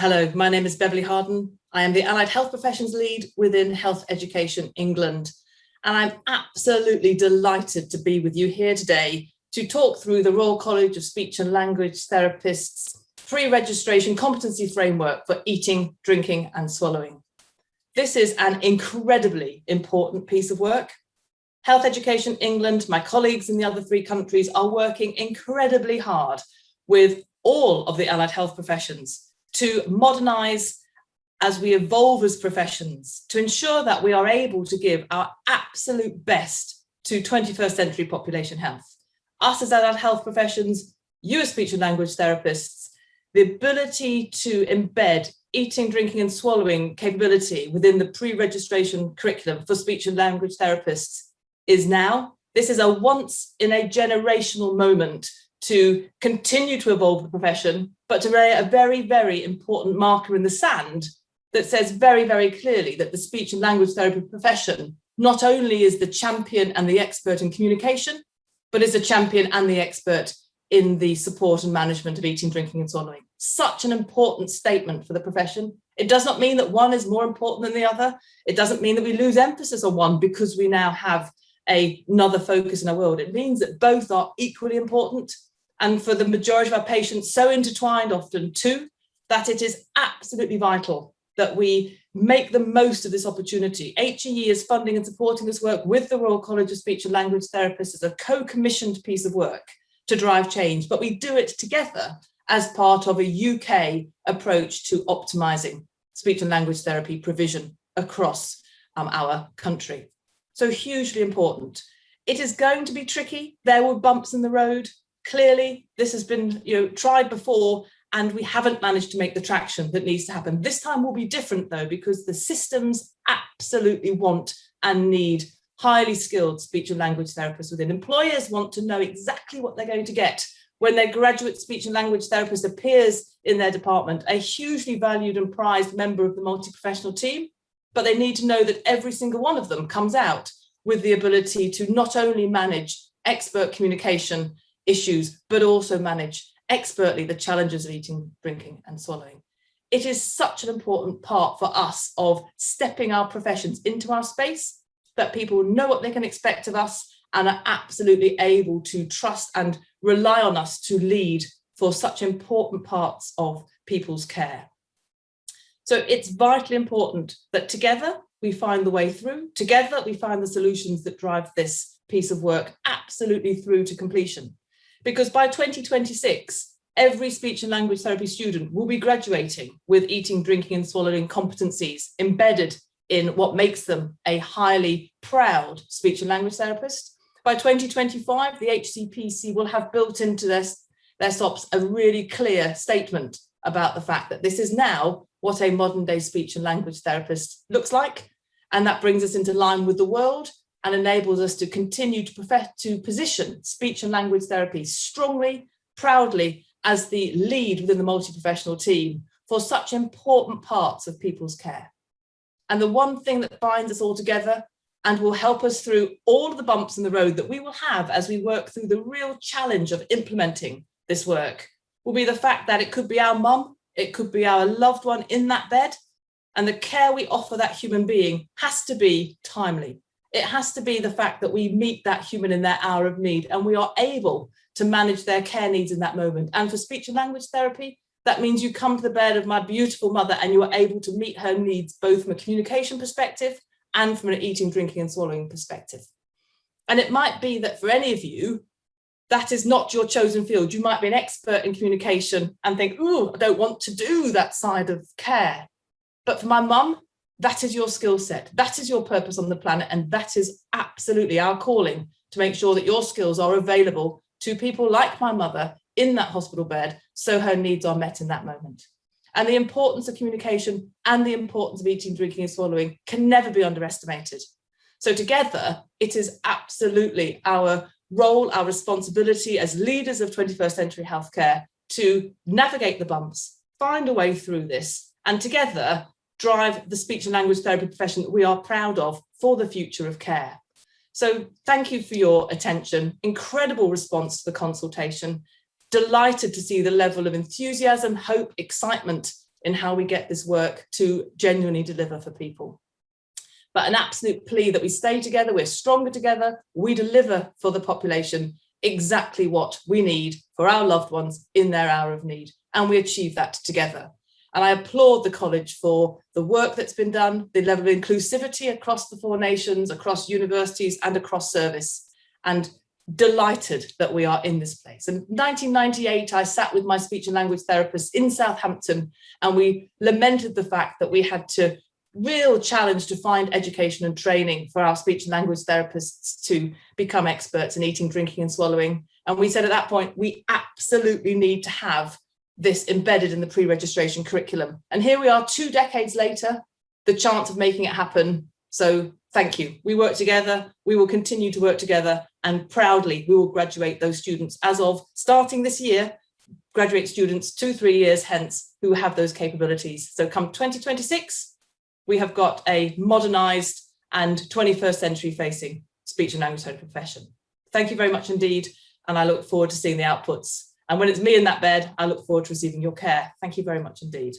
Hello, my name is Beverley Harden. I am the Allied Health Professions Lead within Health Education England. And I'm absolutely delighted to be with you here today to talk through the Royal College of Speech and Language Therapists pre-registration competency framework for eating, drinking and swallowing. This is an incredibly important piece of work. Health Education England, my colleagues in the other 3 countries are working incredibly hard with all of the allied health professions to modernise as we evolve as professions, to ensure that we are able to give our absolute best to 21st century population health. Us as allied health professions, you as speech and language therapists, the ability to embed eating, drinking and swallowing capability within the pre-registration curriculum for speech and language therapists is now. This is a once in a generational moment to continue to evolve the profession, but to lay a very, very important marker in the sand that says very, very clearly that the speech and language therapy profession not only is the champion and the expert in communication, but is the champion and the expert in the support and management of eating, drinking and swallowing. Such an important statement for the profession. It does not mean that one is more important than the other. It doesn't mean that we lose emphasis on one because we now have another focus in our world. It means that both are equally important. And for the majority of our patients, so intertwined often too, that it is absolutely vital that we make the most of this opportunity. HEE is funding and supporting this work with the Royal College of Speech and Language Therapists as a co-commissioned piece of work to drive change, but we do it together as part of a UK approach to optimising speech and language therapy provision across our country. So hugely important. It is going to be tricky. There were bumps in the road. Clearly, this has been tried before, and we haven't managed to make the traction that needs to happen. This time will be different, though, because the systems absolutely want and need highly skilled speech and language therapists within. Employers want to know exactly what they're going to get when their graduate speech and language therapist appears in their department, a hugely valued and prized member of the multi-professional team, but they need to know that every single one of them comes out with the ability to not only manage expert communication issues, but also manage expertly the challenges of eating, drinking and swallowing. It is such an important part for us of stepping our professions into our space, that people know what they can expect of us and are absolutely able to trust and rely on us to lead for such important parts of people's care. So it's vitally important that together we find the way through, together we find the solutions that drive this piece of work absolutely through to completion. Because by 2026, every speech and language therapy student will be graduating with eating, drinking and swallowing competencies embedded in what makes them a highly proud speech and language therapist. By 2025, the HCPC will have built into their SOPs a really clear statement about the fact that this is now what a modern day speech and language therapist looks like. And that brings us into line with the world and enables us to continue to position speech and language therapy strongly, proudly as the lead within the multi-professional team for such important parts of people's care. And the one thing that binds us all together and will help us through all of the bumps in the road that we will have as we work through the real challenge of implementing this work will be the fact that it could be our mum, it could be our loved one in that bed, and the care we offer that human being has to be timely. It has to be the fact that we meet that human in their hour of need and we are able to manage their care needs in that moment. And for speech and language therapy, that means you come to the bed of my beautiful mother and you are able to meet her needs, both from a communication perspective and from an eating, drinking and swallowing perspective. And it might be that for any of you, that is not your chosen field. You might be an expert in communication and think, ooh, I don't want to do that side of care. But for my mum, that is your skill set. That is your purpose on the planet. And that is absolutely our calling to make sure that your skills are available to people like my mother in that hospital bed so her needs are met in that moment. And the importance of communication and the importance of eating, drinking and swallowing can never be underestimated. So together, it is absolutely our role, our responsibility as leaders of 21st century healthcare to navigate the bumps, find a way through this, and together drive the speech and language therapy profession that we are proud of for the future of care. So thank you for your attention. Incredible response to the consultation. Delighted to see the level of enthusiasm, hope, excitement in how we get this work to genuinely deliver for people. But an absolute plea that we stay together, we're stronger together, we deliver for the population exactly what we need for our loved ones in their hour of need. And we achieve that together. And I applaud the college for the work that's been done, the level of inclusivity across the 4 nations, across universities and across service, and delighted that we are in this place. In 1998, I sat with my speech and language therapist in Southampton, and we lamented the fact that we had to real challenge to find education and training for our speech and language therapists to become experts in eating, drinking and swallowing. And we said at that point, we absolutely need to have this embedded in the pre-registration curriculum. And here we are 2 decades later, the chance of making it happen. So thank you. We work together, we will continue to work together, and proudly we will graduate those students as of starting this year, graduate students 2-3 years hence who have those capabilities. So come 2026, we have got a modernised and 21st century facing speech and language therapy profession. Thank you very much indeed. And I look forward to seeing the outputs. And when it's me in that bed, I look forward to receiving your care. Thank you very much indeed.